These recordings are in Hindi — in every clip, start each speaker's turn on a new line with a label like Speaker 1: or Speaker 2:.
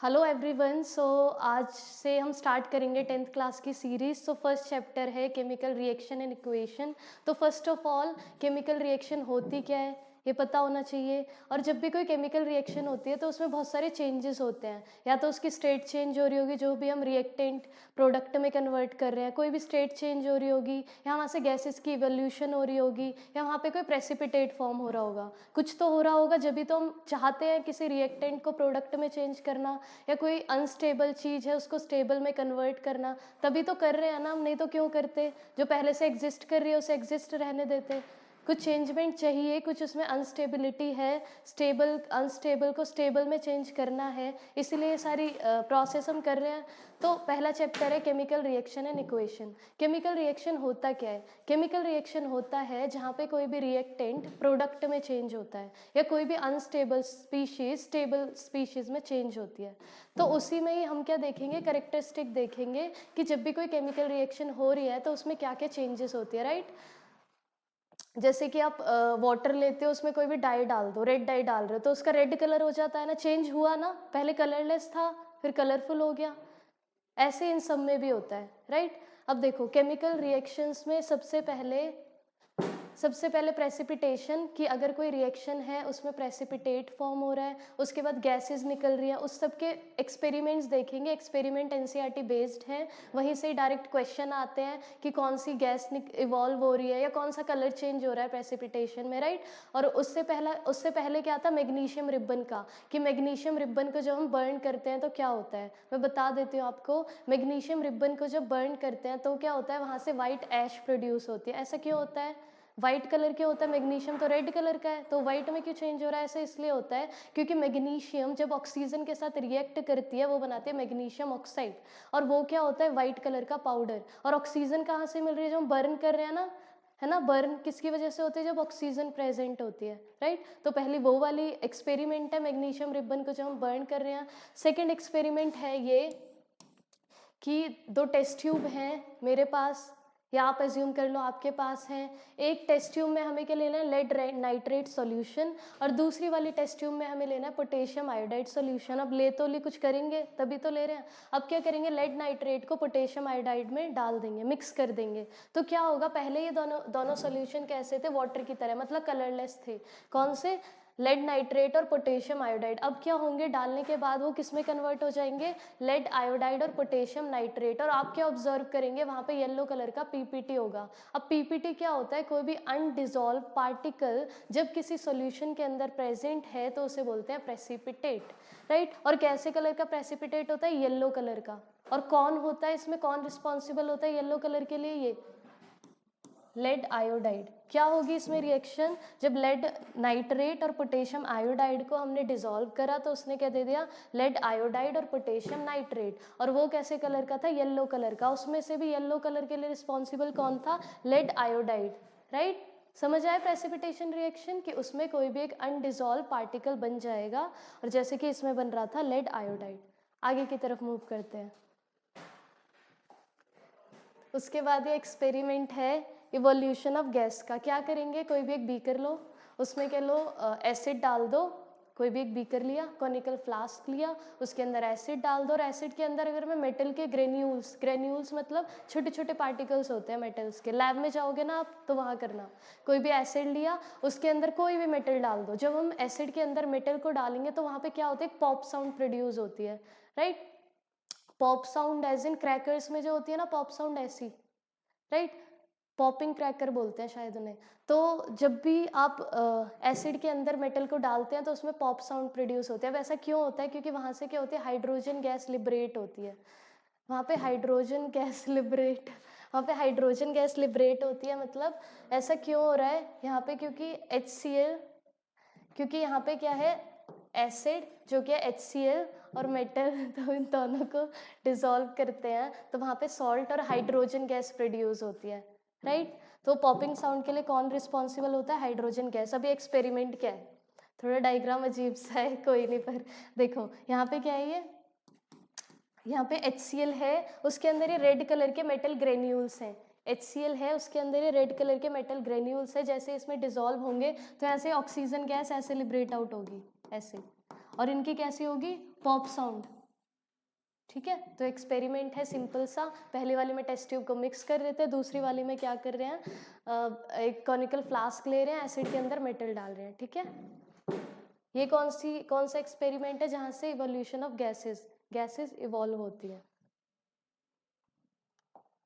Speaker 1: Hello everyone. आज से हम स्टार्ट करेंगे 10th क्लास की सीरीज़। फर्स्ट चैप्टर है केमिकल रिएक्शन एंड इक्वेशन। तो first of all chemical reaction होती क्या है ये पता होना चाहिए। और जब भी कोई केमिकल रिएक्शन होती है तो उसमें बहुत सारे चेंजेस होते हैं, या तो उसकी स्टेट चेंज हो रही होगी, जो भी हम रिएक्टेंट प्रोडक्ट में कन्वर्ट कर रहे हैं, कोई भी स्टेट चेंज हो रही होगी, या वहाँ से गैसेस की इवोल्यूशन हो रही होगी, या वहाँ पे कोई प्रेसिपिटेट फॉर्म हो रहा होगा। कुछ तो हो रहा होगा, जब भी तो हम चाहते हैं किसी रिएक्टेंट को प्रोडक्ट में चेंज करना, या कोई अनस्टेबल चीज़ है उसको स्टेबल में कन्वर्ट करना, तभी तो कर रहे हैं ना हम, नहीं तो क्यों करते। जो पहले से एग्जिस्ट कर रही है उसे एग्जिस्ट रहने देते। कुछ चेंजमेंट चाहिए, कुछ उसमें अनस्टेबिलिटी है, स्टेबल अनस्टेबल को स्टेबल में चेंज करना है, इसीलिए ये सारी प्रोसेस हम कर रहे हैं। तो पहला चैप्टर है chemical reaction and equation. Chemical reaction होता क्या है? केमिकल रिएक्शन होता है जहाँ पे कोई भी रिएक्टेंट प्रोडक्ट में चेंज होता है, या कोई भी अनस्टेबल स्पीशीज स्टेबल स्पीशीज में चेंज होती है। तो उसी में ही हम क्या देखेंगे, कैरेक्टरिस्टिक देखेंगे कि जब भी कोई केमिकल रिएक्शन हो रही है तो उसमें क्या क्या चेंजेस होती है, राइट। जैसे कि आप वाटर लेते हो, उसमें कोई भी डाई डाल दो, रेड डाई डाल रहे हो तो उसका रेड कलर हो जाता है ना, चेंज हुआ ना, पहले कलरलेस था फिर कलरफुल हो गया। ऐसे इन सब में भी होता है, राइट। अब देखो केमिकल रिएक्शंस में सबसे पहले प्रेसिपिटेशन, कि अगर कोई रिएक्शन है उसमें प्रेसिपिटेट फॉर्म हो रहा है, उसके बाद गैसेस निकल रही है, उस सब के एक्सपेरिमेंट्स देखेंगे। एक्सपेरिमेंट एनसीईआरटी बेस्ड है, वहीं से डायरेक्ट क्वेश्चन आते हैं कि कौन सी गैस इवॉल्व हो रही है या कौन सा कलर चेंज हो रहा है प्रेसिपिटेशन में, राइट। और उससे पहले क्या था, मैग्नीशियम रिबन का, कि मैग्नीशियम रिबन को जब हम बर्न करते हैं तो क्या होता है, मैं बता देती हूँ आपको। मैग्नीशियम रिबन को जब बर्न करते हैं तो क्या होता है, वहाँ से वाइट ऐश प्रोड्यूस होती है। ऐसा क्यों होता है? वाइट कलर क्यों होता है? मैग्नीशियम तो रेड कलर का है, तो वाइट में क्यों चेंज हो रहा है? ऐसे इसलिए होता है क्योंकि मैग्नीशियम जब ऑक्सीजन के साथ रिएक्ट करती है वो बनाती है मैग्नीशियम ऑक्साइड, और वो क्या होता है, वाइट कलर का पाउडर। और ऑक्सीजन कहाँ से मिल रही है? जब हम बर्न कर रहे हैं ना, है ना, बर्न किसकी वजह से होती है? जब ऑक्सीजन प्रेजेंट होती है, राइट। तो पहली वो वाली एक्सपेरिमेंट है मैग्नीशियम रिबन को जब हम बर्न कर रहे हैं। सेकेंड एक्सपेरिमेंट है ये कि दो टेस्ट ट्यूब हैं मेरे पास, या आप एज्यूम कर लो आपके पास हैं। एक टेस्ट ट्यूब में हमें क्या लेना है, लेड नाइट्रेट सॉल्यूशन, और दूसरी वाली टेस्ट ट्यूब में हमें लेना है पोटेशियम आयोडाइड सॉल्यूशन। अब ले तो ली, कुछ करेंगे तभी तो ले रहे हैं। अब क्या करेंगे, लेड नाइट्रेट को पोटेशियम आयोडाइड में डाल देंगे, मिक्स कर देंगे। तो क्या होगा, पहले ये दोनों सॉल्यूशन कैसे थे, वाटर की तरह, मतलब कलरलेस थे। कौन से? लेड नाइट्रेट और पोटेशियम आयोडाइड। अब क्या होंगे, डालने के बाद वो किस में कन्वर्ट हो जाएंगे, लेड आयोडाइड और पोटेशियम नाइट्रेट। और आप क्या ऑब्जर्व करेंगे, वहाँ पे येलो कलर का पीपीटी होगा। अब पीपीटी क्या होता है, कोई भी अनडिजॉल्व पार्टिकल जब किसी सॉल्यूशन के अंदर प्रेजेंट है तो उसे बोलते हैं प्रेसिपिटेट, राइट। और कैसे कलर का प्रेसिपिटेट होता है? येलो कलर का। और कौन होता है इसमें, कौन रिस्पॉन्सिबल होता है येलो कलर के लिए? ये लेड आयोडाइड। क्या होगी इसमें रिएक्शन, जब लेड नाइट्रेट और पोटेशियम आयोडाइड को हमने डिसॉल्व करा तो उसने क्या दे दिया, लेड आयोडाइड और पोटेशियम नाइट्रेट। और वो कैसे कलर का था? येलो कलर का। उसमें से भी येलो कलर के लिए रिस्पॉन्सिबल कौन था? Lead iodide, right. समझ आए प्रेसिपिटेशन रिएक्शन, कि उसमें कोई भी एक अनडिसॉल्व पार्टिकल बन जाएगा, और जैसे कि इसमें बन रहा था लेड आयोडाइड। आगे की तरफ मूव करते हैं। उसके बाद ये एक्सपेरिमेंट है इवोल्यूशन ऑफ गैस का। क्या करेंगे, कोई भी एक बीकर लो, उसमें क्या लो, एसिड डाल दो। कोई भी एक बीकर लिया, कॉनिकल फ्लास्क लिया, उसके अंदर एसिड डाल दो। और एसिड के अंदर अगर मैं मेटल के ग्रेन्यूल्स मतलब छोटे छोटे पार्टिकल्स होते हैं मेटल्स के, लैब में जाओगे ना आप तो वहाँ करना। कोई भी एसिड लिया, उसके अंदर कोई भी मेटल डाल दो। जब हम एसिड के अंदर मेटल को डालेंगे तो वहाँ पे क्या होता है, एक पॉप साउंड प्रोड्यूस होती है, right. Pop sound as in crackers में जो होती है ना, पॉप साउंड ऐसी, राइट। पॉपिंग क्रैकर बोलते हैं शायद उन्हें। तो जब भी आप एसिड के अंदर मेटल को डालते हैं तो उसमें पॉप साउंड प्रोड्यूस होते हैं। वैसा क्यों होता है? क्योंकि वहाँ से क्या होती है, हाइड्रोजन गैस लिबरेट होती है। वहाँ पे हाइड्रोजन गैस लिबरेट वहाँ पे हाइड्रोजन गैस लिबरेट होती है। मतलब ऐसा क्यों हो रहा है यहाँ पे, क्योंकि HCl, क्योंकि यहाँ पे क्या है, एसिड जो कि HCl और मेटल, तो इन दोनों को डिसॉल्व करते हैं तो वहाँ पे सॉल्ट और हाइड्रोजन गैस प्रोड्यूस होती है, राइट। तो पॉपिंग साउंड के लिए कौन रिस्पॉन्सिबल होता है? Hydrogen gas. अभी एक्सपेरिमेंट क्या है, थोड़ा डायग्राम अजीब सा है, कोई नहीं, पर देखो यहाँ पे क्या है, ये यहाँ पे HCl है, उसके अंदर ये रेड कलर के मेटल ग्रेन्यूल्स हैं। HCl है, उसके अंदर ये रेड कलर के मेटल ग्रेन्यूल्स है। जैसे इसमें डिसॉल्व होंगे तो ऐसे ऑक्सीजन गैस ऐसे लिबरेट आउट होगी, ऐसे। और इनकी कैसी होगी, पॉप साउंड, ठीक है, तो एक्सपेरिमेंट है सिंपल सा। पहली वाली में टेस्ट ट्यूब को मिक्स कर रहे थे, दूसरी वाली में क्या कर रहे हैं, एक कॉनिकल फ्लास्क ले रहे हैं, एसिड के अंदर मेटल डाल रहे हैं। ठीक है, ये कौन सा एक्सपेरिमेंट है जहाँ से इवोल्यूशन ऑफ गैसेस इवॉल्व होती है।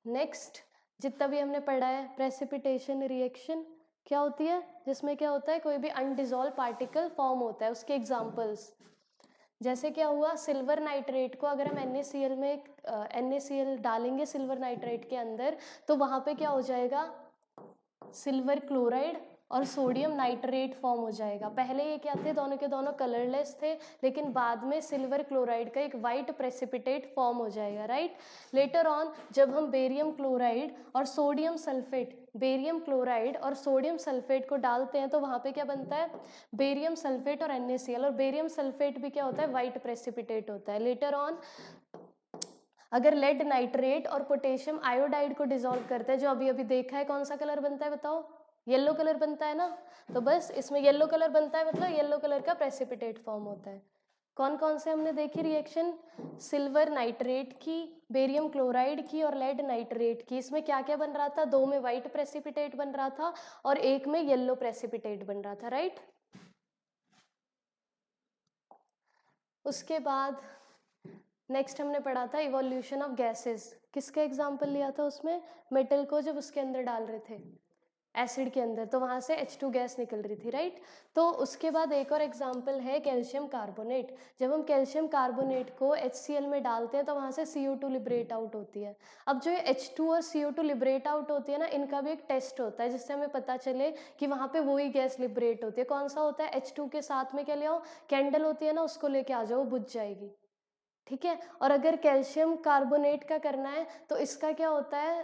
Speaker 1: नेक्स्ट जितना भी हमने पढ़ा है, प्रेसिपिटेशन रिएक्शन क्या होती है, जिसमें क्या होता है, कोई भी अनडिजॉल्व पार्टिकल फॉर्म होता है। उसके एग्जांपल्स जैसे क्या हुआ, सिल्वर नाइट्रेट को अगर हम NaCl में NaCl डालेंगे सिल्वर नाइट्रेट के अंदर, तो वहाँ पे क्या हो जाएगा, सिल्वर क्लोराइड और सोडियम नाइट्रेट फॉर्म हो जाएगा। पहले ये क्या थे, दोनों के दोनों कलरलेस थे, लेकिन बाद में सिल्वर क्लोराइड का एक वाइट प्रेसिपिटेट फॉर्म हो जाएगा, राइट। लेटर ऑन जब हम बेरियम क्लोराइड और सोडियम सल्फेट को डालते हैं, तो वहाँ पे क्या बनता है, बेरियम सल्फेट और NaCl, और बेरियम सल्फेट भी क्या होता है, वाइट प्रेसिपिटेट होता है। लेटर ऑन अगर लेड नाइट्रेट और पोटेशियम आयोडाइड को डिसॉल्व करते हैं, जो अभी अभी देखा है, कौन सा कलर बनता है बताओ, येलो कलर बनता है ना। तो बस इसमें येलो कलर बनता है, मतलब येलो कलर का प्रेसिपिटेट फॉर्म होता है। कौन कौन से हमने देखी रिएक्शन, सिल्वर नाइट्रेट की, बेरियम क्लोराइड की और लेड नाइट्रेट की। इसमें क्या क्या बन रहा था, दो में वाइट प्रेसिपिटेट बन रहा था और एक में येलो प्रेसिपिटेट बन रहा था, राइट। उसके बाद नेक्स्ट हमने पढ़ा था इवोल्यूशन ऑफ गैसेस। किसका एग्जाम्पल लिया था उसमें, मेटल को जब उसके अंदर डाल रहे थे एसिड के अंदर, तो वहाँ से H2 गैस निकल रही थी, राइट। तो उसके बाद एक और एग्जाम्पल है कैल्शियम कार्बोनेट। जब हम कैल्शियम कार्बोनेट को HCl में डालते हैं, तो वहाँ से CO2 लिबरेट आउट होती है। अब जो ये H2 और CO2 लिबरेट आउट होती है ना, इनका भी एक टेस्ट होता है जिससे हमें पता चले कि वहाँ पे वही गैस लिबरेट होती है। कौन सा होता है, H2 के साथ में क्या ले आओ, कैंडल होती है ना, उसको लेके आ जाओ, बुझ जाएगी। ठीक है, और अगर कैल्शियम कार्बोनेट का करना है, तो इसका क्या होता है,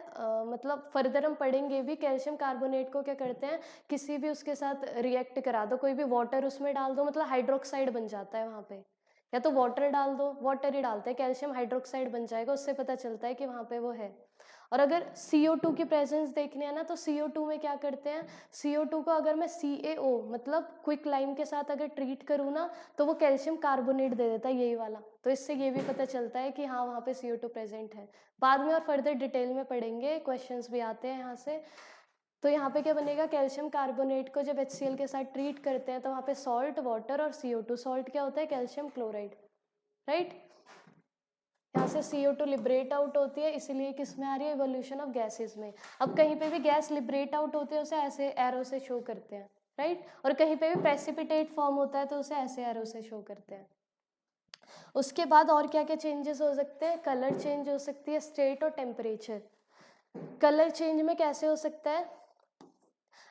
Speaker 1: मतलब फर्दर हम पढ़ेंगे भी, कैल्शियम कार्बोनेट को क्या करते हैं, किसी भी उसके साथ रिएक्ट करा दो, कोई भी वाटर उसमें डाल दो, मतलब हाइड्रोक्साइड बन जाता है वहाँ पे, या तो वाटर डाल दो, वाटर ही डालते हैं, कैल्शियम हाइड्रोक्साइड बन जाएगा, उससे पता चलता है कि वहाँ पे वो है। और अगर CO2 की प्रेजेंस देखनी है ना, तो CO2 में क्या करते हैं, CO2 को अगर मैं CaO मतलब क्विक लाइम के साथ अगर ट्रीट करूँ ना, तो वो कैल्शियम कार्बोनेट दे देता है, यही वाला। तो इससे ये भी पता चलता है कि हाँ वहाँ पे CO2 प्रेजेंट है। बाद में और फर्दर डिटेल में पढ़ेंगे, क्वेश्चंस भी आते हैं यहाँ से। तो यहाँ पे क्या बनेगा, कैल्शियम कार्बोनेट को जब HCl के साथ ट्रीट करते हैं, तो वहाँ पे सॉल्ट, वाटर और CO2। सॉल्ट क्या होता है, कैल्शियम क्लोराइड, राइट। यहाँ से CO2 लिबरेट आउट होती है, इसीलिए किस में आ रही है, इवोल्यूशन ऑफ गैसेस में। अब कहीं पे भी गैस लिबरेट आउट होती है, उसे ऐसे एरो से शो करते हैं, राइट। और कहीं पे भी प्रेसिपिटेट फॉर्म होता है, तो उसे ऐसे एरो से शो करते हैं। उसके बाद और क्या क्या चेंजेस हो सकते हैं, कलर चेंज हो सकती है, स्टेट और टेम्परेचर। कलर चेंज में कैसे हो सकता है,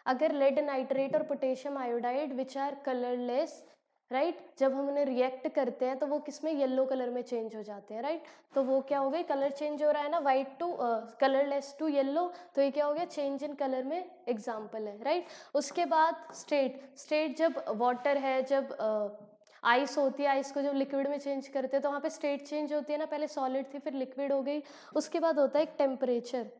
Speaker 1: अगर लेड नाइट्रेट और potassium iodide which are colourless, right, जब हम उन्हें रिएक्ट करते हैं तो वो किस में, येलो कलर में चेंज हो जाते हैं, राइट। तो वो क्या हो गई, कलर चेंज हो रहा है ना, white to colourless to yellow, तो ये क्या हो गया, चेंज इन कलर में एग्जाम्पल है, राइट। उसके बाद स्टेट जब वाटर है, जब आइस होती है, आइस को जब लिक्विड में चेंज करते हैं, तो वहाँ पे स्टेट चेंज होती है ना, पहले सॉलिड थी फिर लिक्विड हो गई। उसके बाद होता है एक टेम्परेचर,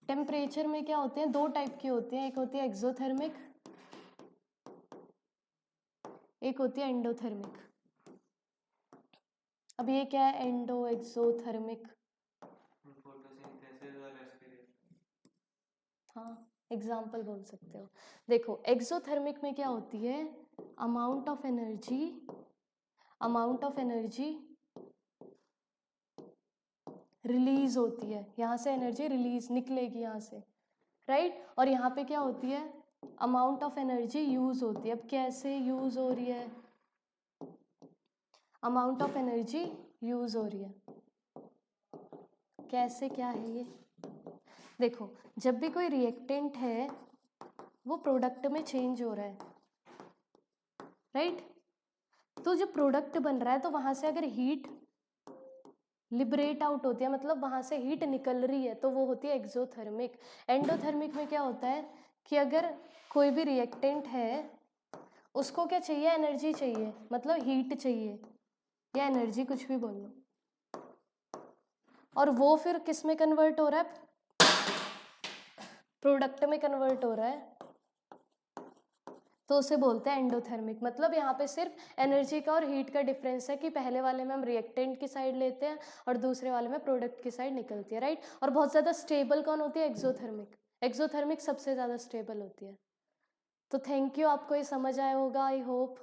Speaker 1: टेम्परेचर में क्या होते हैं, दो टाइप की होती हैं, एक होती है एक्सोथर्मिक, एक होती है एंडोथर्मिक। अब ये क्या है, एंडो एक्सोथर्मिक, हाँ एग्जाम्पल बोल सकते हो। देखो एक्सोथर्मिक में क्या होती है, अमाउंट ऑफ एनर्जी रिलीज होती है, यहाँ से एनर्जी रिलीज निकलेगी यहाँ से, राइट। और यहाँ पे क्या होती है, अमाउंट ऑफ एनर्जी यूज होती है। अब कैसे यूज हो रही है, अमाउंट ऑफ एनर्जी यूज हो रही है, कैसे, क्या है ये, देखो जब भी कोई रिएक्टेंट है वो प्रोडक्ट में चेंज हो रहा है, राइट। तो जब प्रोडक्ट बन रहा है, तो वहां से अगर हीट लिबरेट आउट होती है, मतलब वहां से हीट निकल रही है, तो वो होती है एक्सोथर्मिक। एंडोथर्मिक में क्या होता है कि अगर कोई भी रिएक्टेंट है, उसको क्या चाहिए, एनर्जी चाहिए, मतलब हीट चाहिए या एनर्जी, कुछ भी बोल लो, और वो फिर किस में कन्वर्ट हो रहा है, प्रोडक्ट में कन्वर्ट हो रहा है तो उसे बोलते हैं एंडोथर्मिक। मतलब यहाँ पे सिर्फ एनर्जी का और हीट का डिफरेंस है कि पहले वाले में हम रिएक्टेंट की साइड लेते हैं और दूसरे वाले में प्रोडक्ट की साइड निकलती है, राइट। और बहुत ज़्यादा स्टेबल कौन होती है? एक्सोथर्मिक। एक्सोथर्मिक सबसे ज़्यादा स्टेबल होती है। तो थैंक यू, आपको ये समझ आया होगा आई होप।